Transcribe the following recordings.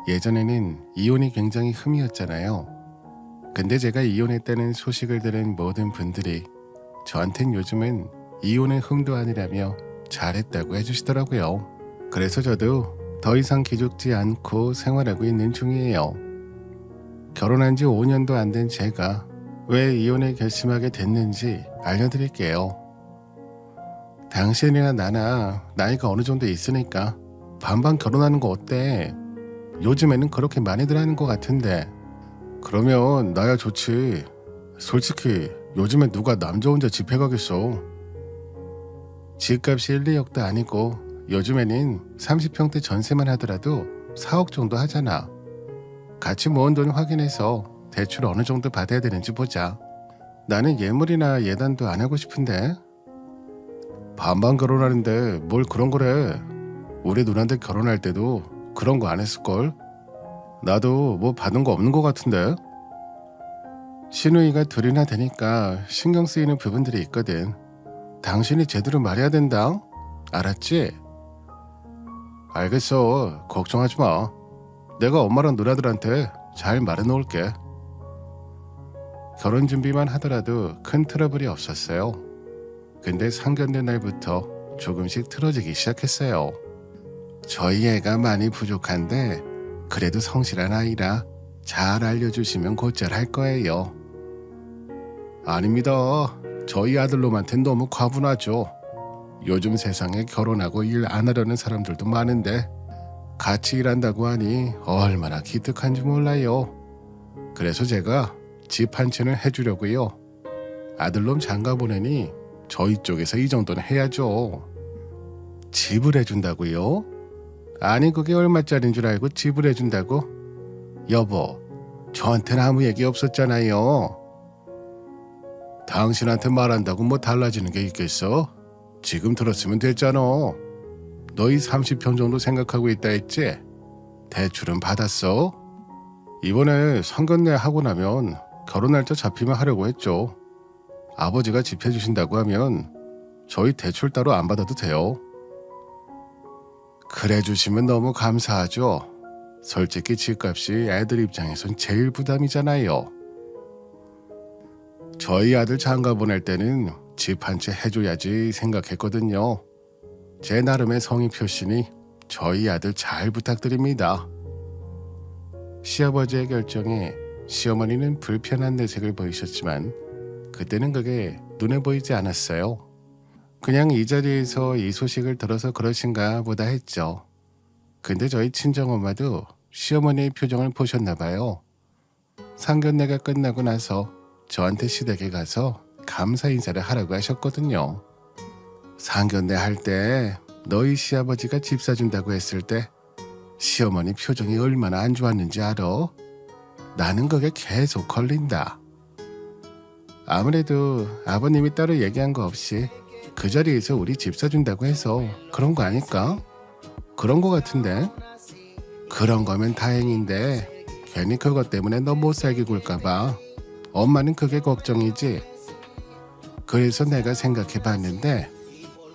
예전에는 이혼이 굉장히 흠이었잖아요. 근데 제가 이혼했다는 소식을 들은 모든 분들이 저한텐 요즘은 이혼의 흠도 아니라며 잘했다고 해주시더라고요. 그래서 저도 더 이상 기죽지 않고 생활하고 있는 중이에요. 결혼한 지 5년도 안 된 제가 왜 이혼을 결심하게 됐는지 알려드릴게요. 당신이나 나나 나이가 어느 정도 있으니까 반반 결혼하는 거 어때? 요즘에는 그렇게 많이들 하는 것 같은데. 그러면 나야 좋지. 솔직히 요즘엔 누가 남자 혼자 집회 가겠어. 집값이 1, 2억도 아니고 요즘에는 30평대 전세만 하더라도 4억 정도 하잖아. 같이 모은 돈 확인해서 대출 어느 정도 받아야 되는지 보자. 나는 예물이나 예단도 안 하고 싶은데. 반반 결혼하는데 뭘 그런 거래. 우리 누나들 결혼할 때도 그런 거 안 했을걸? 나도 뭐 받은 거 없는 거 같은데. 시누이가 둘이나 되니까 신경 쓰이는 부분들이 있거든. 당신이 제대로 말해야 된다. 알았지? 알겠어. 걱정하지 마. 내가 엄마랑 누나들한테 잘 말해 놓을게. 결혼 준비만 하더라도 큰 트러블이 없었어요. 근데 상견례 날부터 조금씩 틀어지기 시작했어요. 저희 애가 많이 부족한데 그래도 성실한 아이라 잘 알려주시면 곧잘 할 거예요. 아닙니다. 저희 아들놈한텐 너무 과분하죠. 요즘 세상에 결혼하고 일 안 하려는 사람들도 많은데 같이 일한다고 하니 얼마나 기특한지 몰라요. 그래서 제가 집 한 채는 해주려고요. 아들놈 장가 보내니 저희 쪽에서 이 정도는 해야죠. 집을 해준다고요? 아니 그게 얼마짜린 줄 알고 집을 해준다고? 여보, 저한테는 아무 얘기 없었잖아요. 당신한테 말한다고 뭐 달라지는 게 있겠어? 지금 들었으면 됐잖아. 너희 30평 정도 생각하고 있다 했지? 대출은 받았어? 이번에 상견례 하고 나면 결혼 날짜 잡히면 하려고 했죠. 아버지가 집 해주신다고 하면 저희 대출 따로 안 받아도 돼요. 그래 주시면 너무 감사하죠. 솔직히 집값이 애들 입장에선 제일 부담이잖아요. 저희 아들 장가 보낼 때는 집 한 채 해줘야지 생각했거든요. 제 나름의 성의 표시니 저희 아들 잘 부탁드립니다. 시아버지의 결정에 시어머니는 불편한 내색을 보이셨지만 그때는 그게 눈에 보이지 않았어요. 그냥 이 자리에서 이 소식을 들어서 그러신가 보다 했죠. 근데 저희 친정엄마도 시어머니의 표정을 보셨나 봐요. 상견례가 끝나고 나서 저한테 시댁에 가서 감사 인사를 하라고 하셨거든요. 상견례 할 때 너희 시아버지가 집 사준다고 했을 때 시어머니 표정이 얼마나 안 좋았는지 알아? 나는 그게 계속 걸린다. 아무래도 아버님이 따로 얘기한 거 없이 그 자리에서 우리 집 사준다고 해서 그런 거 아닐까? 그런 거 같은데. 그런 거면 다행인데 괜히 그것 때문에 너 못 살게 굴까 봐. 엄마는 그게 걱정이지. 그래서 내가 생각해 봤는데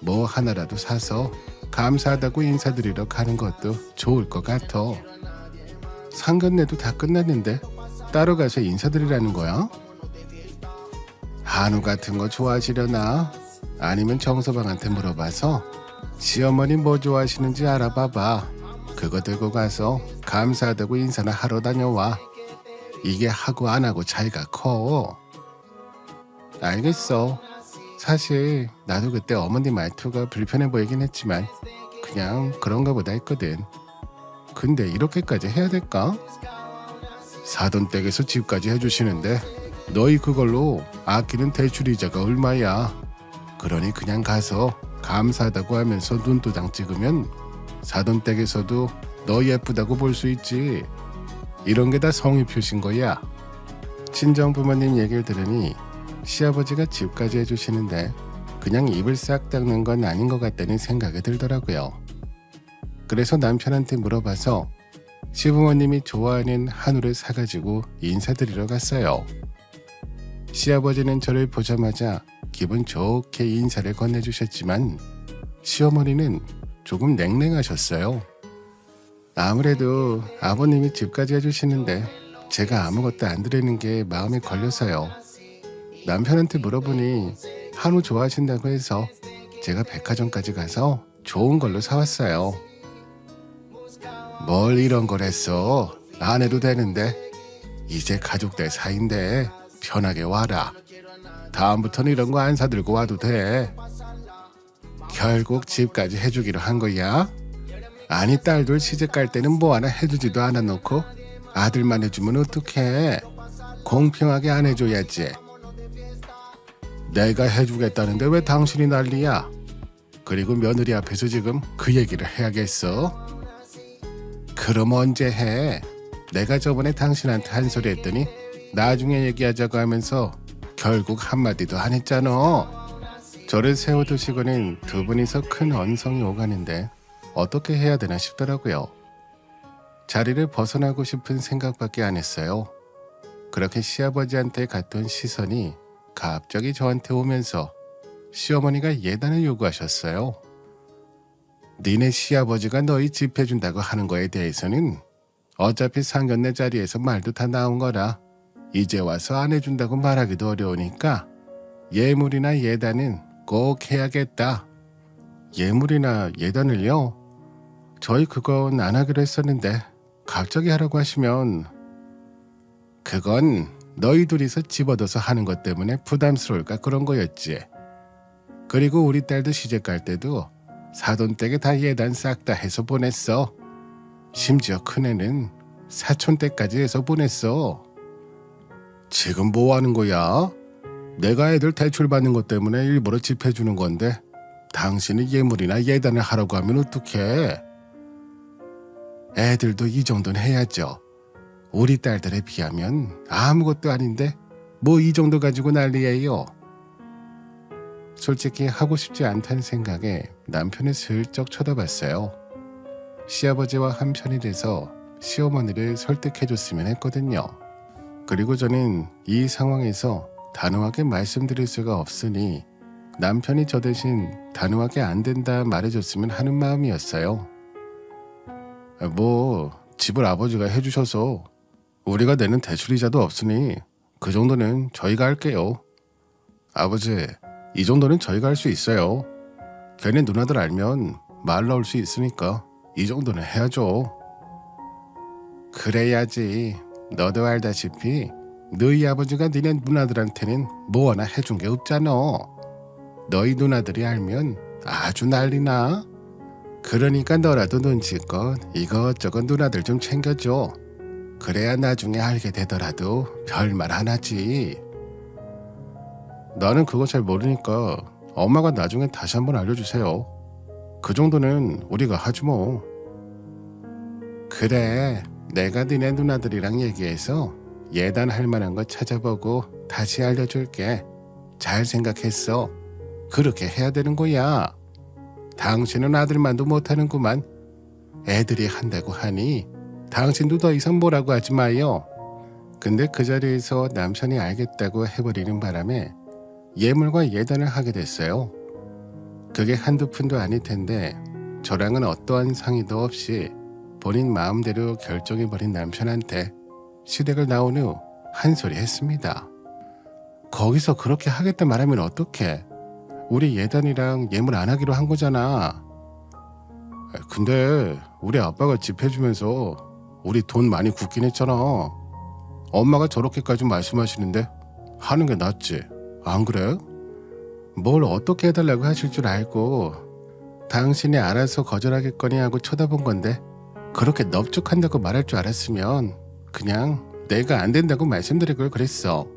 뭐 하나라도 사서 감사하다고 인사드리러 가는 것도 좋을 것 같아. 상견례도 다 끝났는데 따로 가서 인사드리라는 거야? 한우 같은 거 좋아하시려나? 아니면 정서방한테 물어봐서 시어머니 뭐 좋아하시는지 알아봐봐. 그거 들고 가서 감사하다고 인사나 하러 다녀와. 이게 하고 안 하고 차이가 커. 알겠어. 사실 나도 그때 어머니 말투가 불편해 보이긴 했지만 그냥 그런가 보다 했거든. 근데 이렇게까지 해야 될까? 사돈댁에서 집까지 해주시는데 너희 그걸로 아끼는 대출이자가 얼마야? 그러니 그냥 가서 감사하다고 하면서 눈도장 찍으면 사돈댁에서도 너 예쁘다고 볼 수 있지. 이런 게 다 성의 표시인 거야. 친정 부모님 얘기를 들으니 시아버지가 집까지 해주시는데 그냥 입을 싹 닦는 건 아닌 것 같다는 생각이 들더라고요. 그래서 남편한테 물어봐서 시부모님이 좋아하는 한우를 사가지고 인사드리러 갔어요. 시아버지는 저를 보자마자 기분 좋게 인사를 건네주셨지만 시어머니는 조금 냉랭하셨어요. 아무래도 아버님이 집까지 해주시는데 제가 아무것도 안 드리는 게 마음에 걸려서요. 남편한테 물어보니 한우 좋아하신다고 해서 제가 백화점까지 가서 좋은 걸로 사왔어요. 뭘 이런 걸 했어? 안 해도 되는데. 이제 가족들 사이인데 편하게 와라. 다음부터는 이런 거 안 사들고 와도 돼. 결국 집까지 해주기로 한 거야? 아니 딸들 시집 갈 때는 뭐 하나 해주지도 않아 놓고 아들만 해주면 어떡해. 공평하게 안 해줘야지. 내가 해주겠다는데 왜 당신이 난리야? 그리고 며느리 앞에서 지금 그 얘기를 해야겠어? 그럼 언제 해? 내가 저번에 당신한테 한 소리 했더니 나중에 얘기하자고 하면서 결국 한마디도 안 했잖아. 저를 세워두시고는 두 분이서 큰 언성이 오가는데 어떻게 해야 되나 싶더라고요. 자리를 벗어나고 싶은 생각밖에 안 했어요. 그렇게 시아버지한테 갔던 시선이 갑자기 저한테 오면서 시어머니가 예단을 요구하셨어요. 니네 시아버지가 너희 집 해준다고 하는 거에 대해서는 어차피 상견례 자리에서 말도 다 나온 거라 이제 와서 안 해준다고 말하기도 어려우니까 예물이나 예단은 꼭 해야겠다. 예물이나 예단을요? 저희 그건 안 하기로 했었는데 갑자기 하라고 하시면 그건 너희 둘이서 집어넣어서 하는 것 때문에 부담스러울까 그런 거였지. 그리고 우리 딸도 시집 갈 때도 사돈댁에 다 예단 싹 다 해서 보냈어. 심지어 큰애는 사촌댁까지 해서 보냈어. 지금 뭐 하는 거야? 내가 애들 대출 받는 것 때문에 일부러 집해주는 건데 당신이 예물이나 예단을 하라고 하면 어떡해? 애들도 이 정도는 해야죠. 우리 딸들에 비하면 아무것도 아닌데 뭐 이 정도 가지고 난리예요. 솔직히 하고 싶지 않다는 생각에 남편을 슬쩍 쳐다봤어요. 시아버지와 한편이 돼서 시어머니를 설득해줬으면 했거든요. 그리고 저는 이 상황에서 단호하게 말씀드릴 수가 없으니 남편이 저 대신 단호하게 안 된다 말해줬으면 하는 마음이었어요. 뭐 집을 아버지가 해주셔서 우리가 내는 대출이자도 없으니 그 정도는 저희가 할게요. 아버지, 이 정도는 저희가 할 수 있어요. 걔네 누나들 알면 말 나올 수 있으니까 이 정도는 해야죠. 그래야지. 너도 알다시피 너희 아버지가 니네 누나들한테는 뭐 하나 해준 게 없잖아. 너희 누나들이 알면 아주 난리나. 그러니까 너라도 눈치껏 이것저것 누나들 좀 챙겨줘. 그래야 나중에 알게 되더라도 별말 안 하지. 나는 그거 잘 모르니까 엄마가 나중에 다시 한번 알려주세요. 그 정도는 우리가 하지 뭐. 그래, 내가 니네 누나들이랑 얘기해서 예단할 만한 거 찾아보고 다시 알려줄게. 잘 생각했어. 그렇게 해야 되는 거야. 당신은 아들만도 못하는구만. 애들이 한다고 하니 당신도 더 이상 뭐라고 하지 마요. 근데 그 자리에서 남편이 알겠다고 해버리는 바람에 예물과 예단을 하게 됐어요. 그게 한두 푼도 아닐 텐데 저랑은 어떠한 상의도 없이 본인 마음대로 결정해버린 남편한테 시댁을 나온 후 한 소리 했습니다. 거기서 그렇게 하겠다 말하면 어떡해. 우리 예단이랑 예물 안 하기로 한 거잖아. 근데 우리 아빠가 집 해주면서 우리 돈 많이 굳긴 했잖아. 엄마가 저렇게까지 말씀하시는데 하는 게 낫지. 안 그래? 뭘 어떻게 해달라고 하실 줄 알고 당신이 알아서 거절하겠거니 하고 쳐다본 건데 그렇게 넙죽한다고 말할 줄 알았으면 그냥 내가 안 된다고 말씀드릴 걸 그랬어.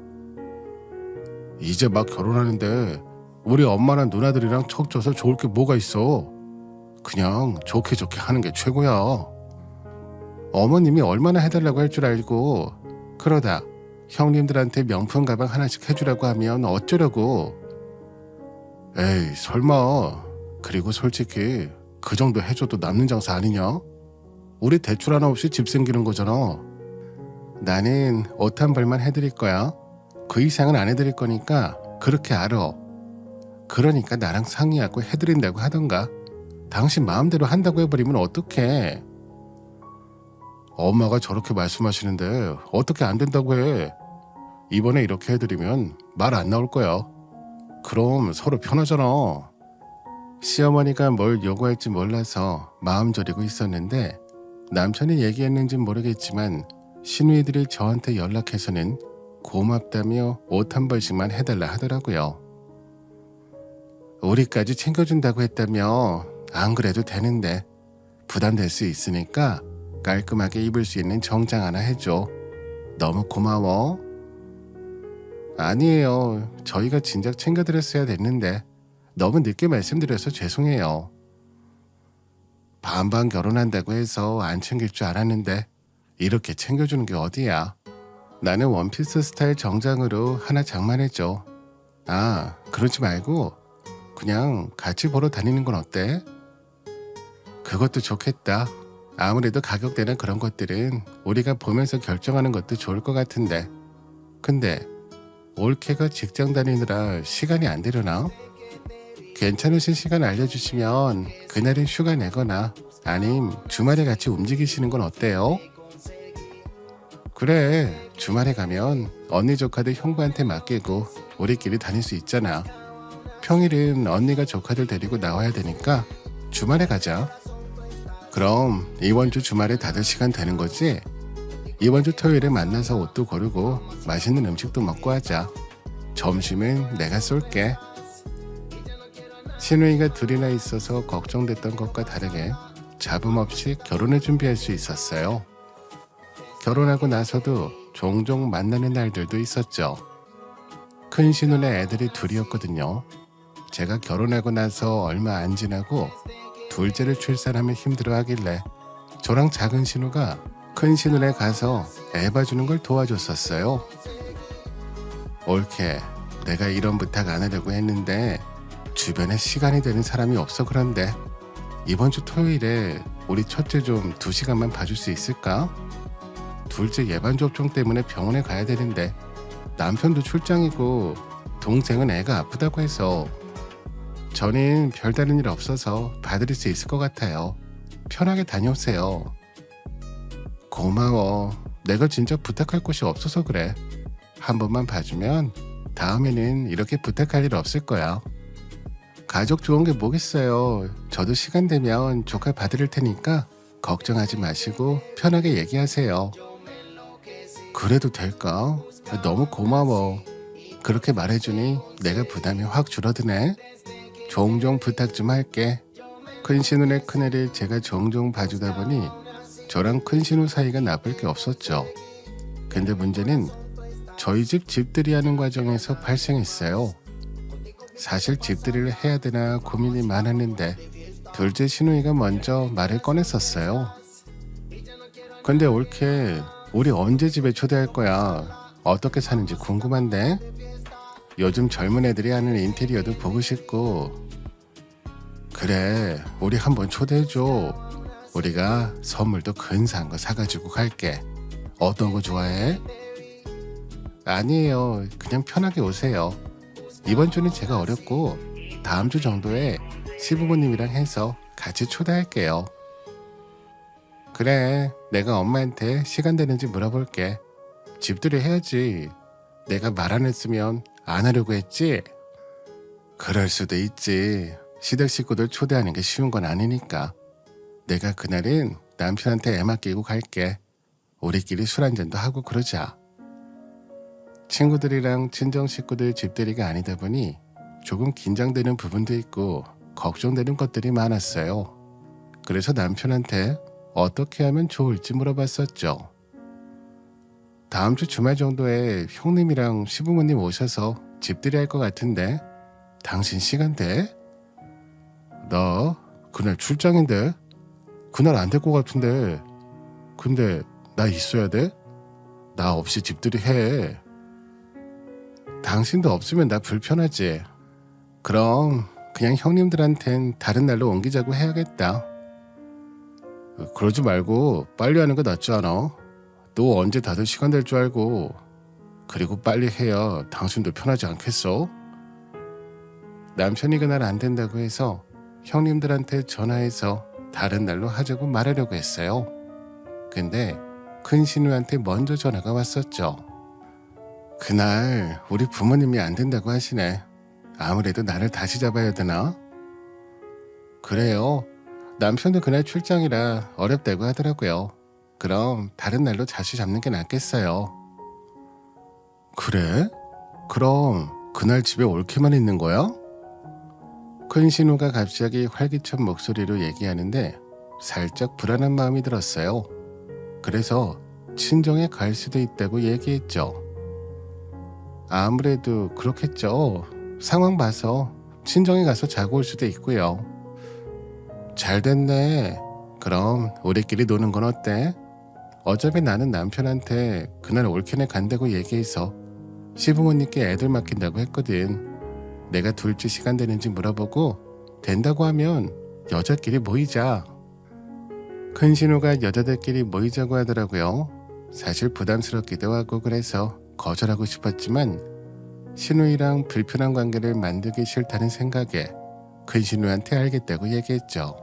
이제 막 결혼하는데 우리 엄마랑 누나들이랑 척져서 좋을 게 뭐가 있어. 그냥 좋게 좋게 하는 게 최고야. 어머님이 얼마나 해달라고 할 줄 알고 그러다 형님들한테 명품 가방 하나씩 해주라고 하면 어쩌려고. 에이 설마. 그리고 솔직히 그 정도 해줘도 남는 장사 아니냐? 우리 대출 하나 없이 집 생기는 거잖아. 나는 옷 한 벌만 해드릴 거야. 그 이상은 안 해드릴 거니까 그렇게 알아. 그러니까 나랑 상의하고 해드린다고 하던가. 당신 마음대로 한다고 해버리면 어떡해. 엄마가 저렇게 말씀하시는데 어떻게 안 된다고 해. 이번에 이렇게 해드리면 말 안 나올 거야. 그럼 서로 편하잖아. 시어머니가 뭘 요구할지 몰라서 마음 졸이고 있었는데 남편이 얘기했는진 모르겠지만 시누이들이 저한테 연락해서는 고맙다며 옷 한 벌씩만 해달라 하더라고요. 우리까지 챙겨준다고 했다며 안 그래도 되는데 부담될 수 있으니까 깔끔하게 입을 수 있는 정장 하나 해줘. 너무 고마워. 아니에요. 저희가 진작 챙겨드렸어야 됐는데 너무 늦게 말씀드려서 죄송해요. 반반 결혼한다고 해서 안 챙길 줄 알았는데 이렇게 챙겨주는 게 어디야. 나는 원피스 스타일 정장으로 하나 장만해줘. 아, 그러지 말고 그냥 같이 보러 다니는 건 어때? 그것도 좋겠다. 아무래도 가격대나 그런 것들은 우리가 보면서 결정하는 것도 좋을 것 같은데. 근데 올케가 직장 다니느라 시간이 안 되려나? 괜찮으신 시간 알려주시면 그날은 휴가 내거나 아님 주말에 같이 움직이시는 건 어때요? 그래, 주말에 가면 언니 조카들 형부한테 맡기고 우리끼리 다닐 수 있잖아. 평일은 언니가 조카들 데리고 나와야 되니까 주말에 가자. 그럼 이번 주 주말에 다들 시간 되는 거지? 이번 주 토요일에 만나서 옷도 고르고 맛있는 음식도 먹고 하자. 점심은 내가 쏠게. 시누이가 둘이나 있어서 걱정됐던 것과 다르게 잡음 없이 결혼을 준비할 수 있었어요. 결혼하고 나서도 종종 만나는 날들도 있었죠. 큰 시누네 애들이 둘이었거든요. 제가 결혼하고 나서 얼마 안 지나고 둘째를 출산하면 힘들어하길래 저랑 작은 시누가 큰 시누네 가서 애 봐주는 걸 도와줬었어요. 옳게 내가 이런 부탁 안 하려고 했는데 주변에 시간이 되는 사람이 없어 그런데 이번 주 토요일에 우리 첫째 좀 2시간만 봐줄 수 있을까? 둘째 예방 접종 때문에 병원에 가야 되는데 남편도 출장이고 동생은 애가 아프다고 해서 저는 별다른 일 없어서 봐드릴 수 있을 것 같아요. 편하게 다녀오세요. 고마워. 내가 진짜 부탁할 곳이 없어서 그래. 한 번만 봐주면 다음에는 이렇게 부탁할 일 없을 거야. 가족 좋은 게 뭐겠어요. 저도 시간 되면 조카 봐드릴 테니까 걱정하지 마시고 편하게 얘기하세요. 그래도 될까? 너무 고마워. 그렇게 말해주니 내가 부담이 확 줄어드네. 종종 부탁 좀 할게. 큰 시누네 큰애를 제가 종종 봐주다 보니 저랑 큰 시누 사이가 나쁠 게 없었죠. 근데 문제는 저희 집 집들이 하는 과정에서 발생했어요. 사실 집들이를 해야 되나 고민이 많았는데 둘째 시누이가 먼저 말을 꺼냈었어요. 근데 옳게 우리 언제 집에 초대할 거야? 어떻게 사는지 궁금한데? 요즘 젊은 애들이 하는 인테리어도 보고 싶고. 그래, 우리 한번 초대해줘. 우리가 선물도 근사한 거 사가지고 갈게. 어떤 거 좋아해? 아니에요. 그냥 편하게 오세요. 이번 주는 제가 어렵고 다음 주 정도에 시부모님이랑 해서 같이 초대할게요. 그래, 내가 엄마한테 시간 되는지 물어볼게. 집들이 해야지. 내가 말 안 했으면 안 하려고 했지? 그럴 수도 있지. 시댁 식구들 초대하는 게 쉬운 건 아니니까. 내가 그날은 남편한테 애 맡기고 갈게. 우리끼리 술 한잔도 하고 그러자. 친구들이랑 친정 식구들 집들이가 아니다 보니 조금 긴장되는 부분도 있고 걱정되는 것들이 많았어요. 그래서 남편한테 어떻게 하면 좋을지 물어봤었죠. 다음 주 주말 정도에 형님이랑 시부모님 오셔서 집들이 할 것 같은데 당신 시간 돼? 나 그날 출장인데 그날 안 될 것 같은데. 근데 나 있어야 돼? 나 없이 집들이 해. 당신도 없으면 나 불편하지. 그럼 그냥 형님들한텐 다른 날로 옮기자고 해야겠다. 그러지 말고 빨리 하는 거 낫지 않아? 너 언제 다들 시간 될 줄 알고. 그리고 빨리 해야 당신도 편하지 않겠어? 남편이 그날 안 된다고 해서 형님들한테 전화해서 다른 날로 하자고 말하려고 했어요. 근데 큰 신우한테 먼저 전화가 왔었죠. 그날 우리 부모님이 안 된다고 하시네. 아무래도 나를 다시 잡아야 되나? 그래요. 남편도 그날 출장이라 어렵다고 하더라고요. 그럼 다른 날로 다시 잡는 게 낫겠어요. 그래? 그럼 그날 집에 옳게만 있는 거야? 큰 신우가 갑자기 활기찬 목소리로 얘기하는데 살짝 불안한 마음이 들었어요. 그래서 친정에 갈 수도 있다고 얘기했죠. 아무래도 그렇겠죠. 상황 봐서 친정에 가서 자고 올 수도 있고요. 잘 됐네. 그럼 우리끼리 노는 건 어때? 어차피 나는 남편한테 그날 올케네 간다고 얘기해서 시부모님께 애들 맡긴다고 했거든. 내가 둘째 시간 되는지 물어보고 된다고 하면 여자끼리 모이자. 큰 신우가 여자들끼리 모이자고 하더라고요. 사실 부담스럽기도 하고 그래서 거절하고 싶었지만 신우이랑 불편한 관계를 만들기 싫다는 생각에 큰 신우한테 알겠다고 얘기했죠.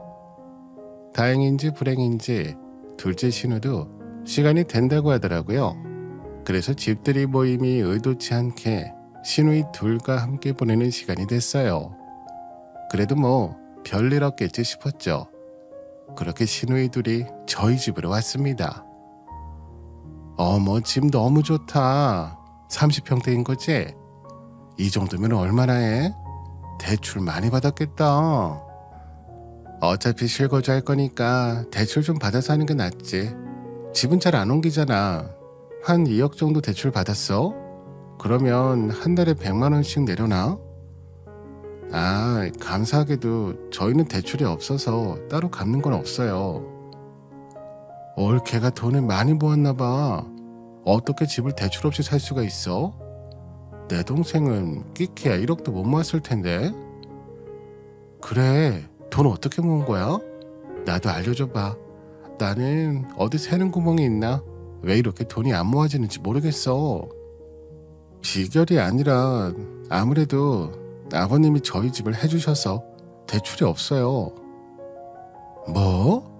다행인지 불행인지 둘째 신우도 시간이 된다고 하더라고요. 그래서 집들이 모임이 의도치 않게 신우이 둘과 함께 보내는 시간이 됐어요. 그래도 뭐 별일 없겠지 싶었죠. 그렇게 신우이 둘이 저희 집으로 왔습니다. 어머, 집 너무 좋다. 30평대인 거지? 이 정도면 얼마나 해? 대출 많이 받았겠다. 어차피 실거주 할 거니까 대출 좀 받아서 하는 게 낫지. 집은 잘 안 옮기잖아. 한 2억 정도 대출 받았어? 그러면 한 달에 100만 원씩 내려나? 아, 감사하게도 저희는 대출이 없어서 따로 갚는 건 없어요. 올케가 돈을 많이 모았나 봐. 어떻게 집을 대출 없이 살 수가 있어? 내 동생은 끼키야 1억도 못 모았을 텐데. 그래, 돈 어떻게 모은 거야? 나도 알려줘봐. 나는 어디 새는 구멍이 있나? 왜 이렇게 돈이 안 모아지는지 모르겠어. 비결이 아니라 아무래도 아버님이 저희 집을 해주셔서 대출이 없어요. 뭐?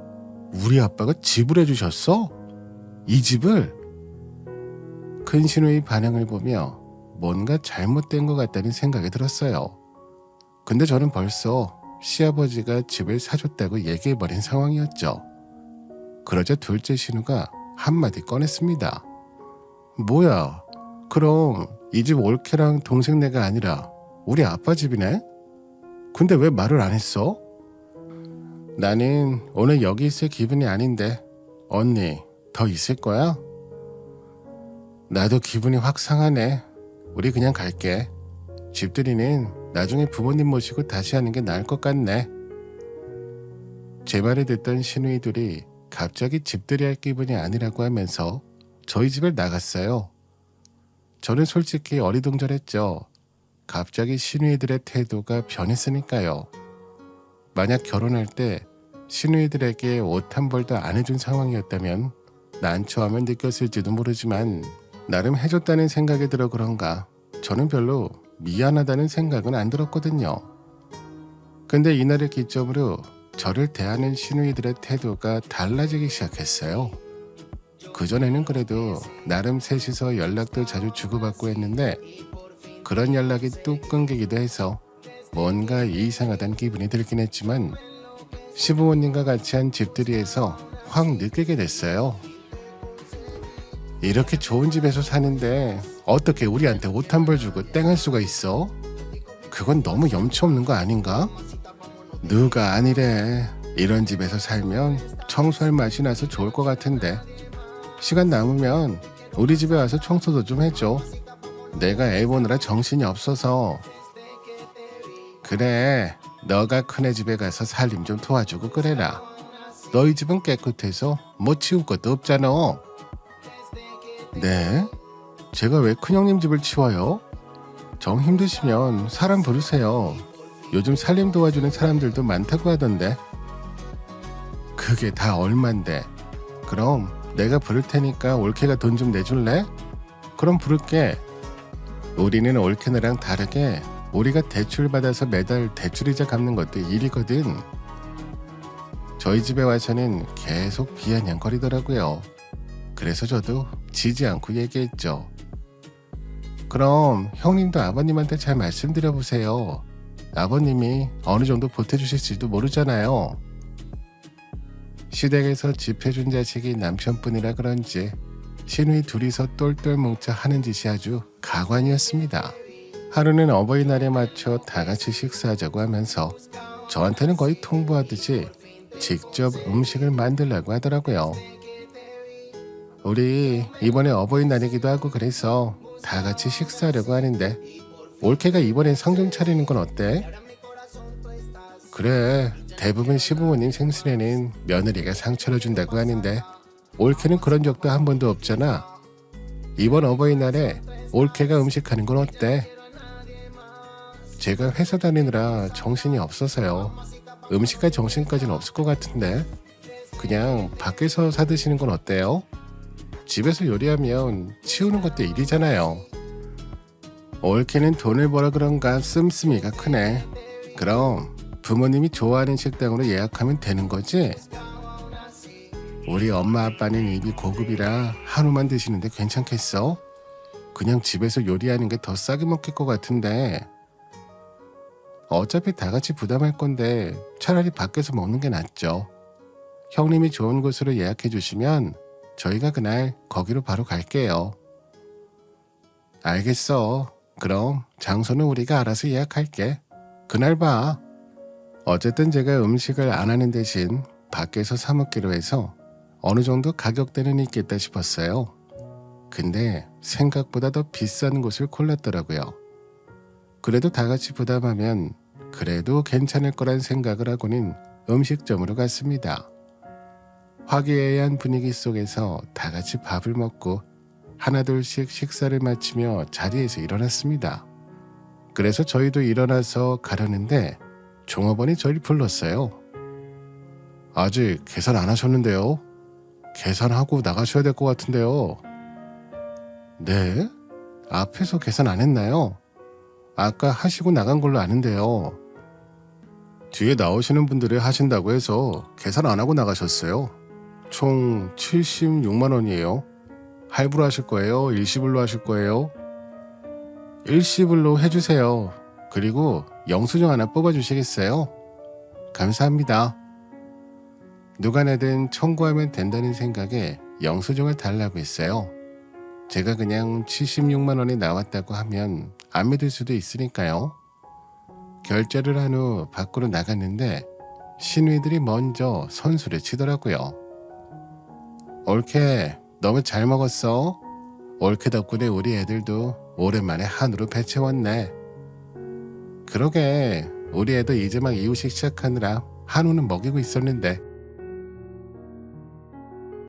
우리 아빠가 집을 해주셨어? 이 집을? 큰 신우의 반응을 보며 뭔가 잘못된 것 같다는 생각이 들었어요. 근데 저는 벌써 시아버지가 집을 사줬다고 얘기해버린 상황이었죠. 그러자 둘째 신우가 한마디 꺼냈습니다. 뭐야? 그럼 이 집 올케랑 동생네가 아니라 우리 아빠 집이네? 근데 왜 말을 안 했어? 나는 오늘 여기 있을 기분이 아닌데 언니 더 있을 거야? 나도 기분이 확 상하네. 우리 그냥 갈게. 집들이는 나중에 부모님 모시고 다시 하는 게 나을 것 같네. 제 말을 듣던 시누이들이 갑자기 집들이 할 기분이 아니라고 하면서 저희 집을 나갔어요. 저는 솔직히 어리둥절했죠. 갑자기 시누이들의 태도가 변했으니까요. 만약 결혼할 때 시누이들에게 옷 한 벌도 안 해준 상황이었다면 난처함을 느꼈을지도 모르지만 나름 해줬다는 생각이 들어 그런가 저는 별로 미안하다는 생각은 안 들었거든요. 근데 이날을 기점으로 저를 대하는 시누이들의 태도가 달라지기 시작했어요. 그전에는 그래도 나름 셋이서 연락도 자주 주고받고 했는데 그런 연락이 뚝 끊기기도 해서 뭔가 이상하다는 기분이 들긴 했지만 시부모님과 같이 한 집들이에서 확 느끼게 됐어요. 이렇게 좋은 집에서 사는데 어떻게 우리한테 옷 한 벌 주고 땡할 수가 있어? 그건 너무 염치 없는 거 아닌가? 누가 아니래. 이런 집에서 살면 청소할 맛이 나서 좋을 것 같은데 시간 남으면 우리 집에 와서 청소도 좀 해줘. 내가 애 보느라 정신이 없어서. 그래, 너가 큰애 집에 가서 살림 좀 도와주고 그래라. 너희 집은 깨끗해서 뭐 치울 것도 없잖아. 네? 제가 왜 큰형님 집을 치워요? 정 힘드시면 사람 부르세요. 요즘 살림 도와주는 사람들도 많다고 하던데. 그게 다 얼만데. 그럼 내가 부를 테니까 올케가 돈 좀 내줄래? 그럼 부를게. 우리는 올케네랑 다르게 우리가 대출 받아서 매달 대출이자 갚는 것도 일이거든. 저희 집에 와서는 계속 비아냥거리더라고요. 그래서 저도 지지 않고 얘기했죠. 그럼 형님도 아버님한테 잘 말씀드려보세요. 아버님이 어느 정도 보태주실지도 모르잖아요. 시댁에서 집해준 자식이 남편뿐이라 그런지 시누이 둘이서 똘똘 뭉쳐 하는 짓이 아주 가관이었습니다. 하루는 어버이날에 맞춰 다 같이 식사하자고 하면서 저한테는 거의 통보하듯이 직접 음식을 만들라고 하더라고요. 우리 이번에 어버이날이기도 하고 그래서 다 같이 식사하려고 하는데 올케가 이번엔 상좀 차리는 건 어때? 그래, 대부분 시부모님 생신에는 며느리가 상 차려준다고 하는데 올케는 그런 적도 한 번도 없잖아. 이번 어버이날에 올케가 음식하는 건 어때? 제가 회사 다니느라 정신이 없어서요. 음식할 정신까지는 없을 것 같은데 그냥 밖에서 사 드시는 건 어때요? 집에서 요리하면 치우는 것도 일이잖아요. 올케는 돈을 벌어 그런가 씀씀이가 크네. 그럼 부모님이 좋아하는 식당으로 예약하면 되는 거지? 우리 엄마 아빠는 입이 고급이라 한우만 드시는데 괜찮겠어? 그냥 집에서 요리하는 게 더 싸게 먹힐 것 같은데. 어차피 다 같이 부담할 건데 차라리 밖에서 먹는 게 낫죠. 형님이 좋은 곳으로 예약해 주시면 저희가 그날 거기로 바로 갈게요. 알겠어. 그럼 장소는 우리가 알아서 예약할게. 그날 봐. 어쨌든 제가 음식을 안 하는 대신 밖에서 사 먹기로 해서 어느 정도 가격대는 있겠다 싶었어요. 근데 생각보다 더 비싼 곳을 골랐더라고요. 그래도 다 같이 부담하면 그래도 괜찮을 거란 생각을 하고는 음식점으로 갔습니다. 화기애애한 분위기 속에서 다 같이 밥을 먹고 하나둘씩 식사를 마치며 자리에서 일어났습니다. 그래서 저희도 일어나서 가려는데 종업원이 저를 불렀어요. 아직 계산 안 하셨는데요? 계산하고 나가셔야 될 것 같은데요. 네? 앞에서 계산 안 했나요? 아까 하시고 나간 걸로 아는데요. 뒤에 나오시는 분들이 하신다고 해서 계산 안 하고 나가셨어요. 총 76만 원이에요. 할부로 하실 거예요? 일시불로 하실 거예요? 일시불로 해주세요. 그리고 영수증 하나 뽑아주시겠어요? 감사합니다. 누가 내든 청구하면 된다는 생각에 영수증을 달라고 했어요. 제가 그냥 76만 원이 나왔다고 하면 안 믿을 수도 있으니까요. 결제를 한 후 밖으로 나갔는데 시누이들이 먼저 선수를 치더라고요. 올케, 너무 잘 먹었어. 올케 덕분에 우리 애들도 오랜만에 한우로 배 채웠네. 그러게, 우리 애도 이제 막 이유식 시작하느라 한우는 먹이고 있었는데